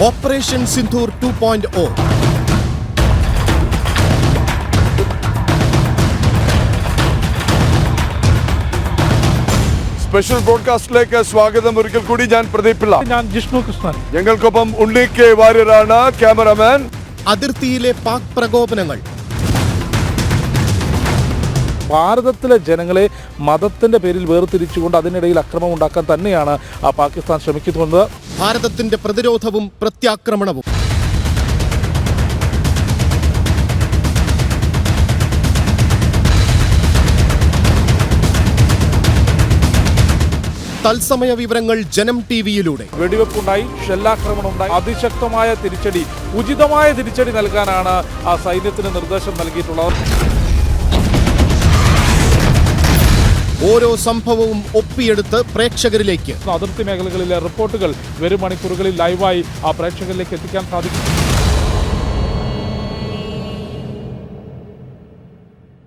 Operation Sindoor 2.0. Special ബ്രോഡ്കാസ്റ്റിലേക്ക് സ്വാഗതം. ഒരിക്കൽ കൂടി ഞാൻ പ്രദീപ് പിള്ള, ഞാൻ ജിഷ്ണു കൃഷ്ണൻ. ഞങ്ങൾക്കൊപ്പം ഉണ്ണി കെ വാര്യരാണ് ക്യാമറമാൻ. അതിർത്തിയിലെ പാക് പ്രകോപനങ്ങൾ. ഭാരതത്തിലെ ജനങ്ങളെ മതത്തിന്റെ പേരിൽ വേർതിരിച്ചുകൊണ്ട് അതിനിടയിൽ അക്രമം ഉണ്ടാക്കാൻ തന്നെയാണ് പാകിസ്ഥാൻ ശ്രമിക്കുന്നത്. ഭാരതത്തിന്റെ പ്രതിരോധവും പ്രത്യാക്രമണവും. തത്സമയ വിവരങ്ങൾ ജനം ടിവിയിലൂടെ. വെടിവെപ്പുണ്ടായി, ഷെല്ലാക്രമണം ഉണ്ടായി, അതിശക്തമായ തിരിച്ചടി, ഉചിതമായ തിരിച്ചടി നൽകാനാണ് ആ സൈന്യത്തിന് നിർദ്ദേശം നൽകിയിട്ടുള്ളത്. ഓരോ സംഭവവും ഒപ്പിയെടുത്ത് പ്രേക്ഷകരിലേക്ക്. അതിർത്തി മേഖലകളിലെ റിപ്പോർട്ടുകൾ വരും മണിക്കൂറുകളിൽ ലൈവായി ആ പ്രേക്ഷകരിലേക്ക് എത്തിക്കാൻ സാധിക്കും.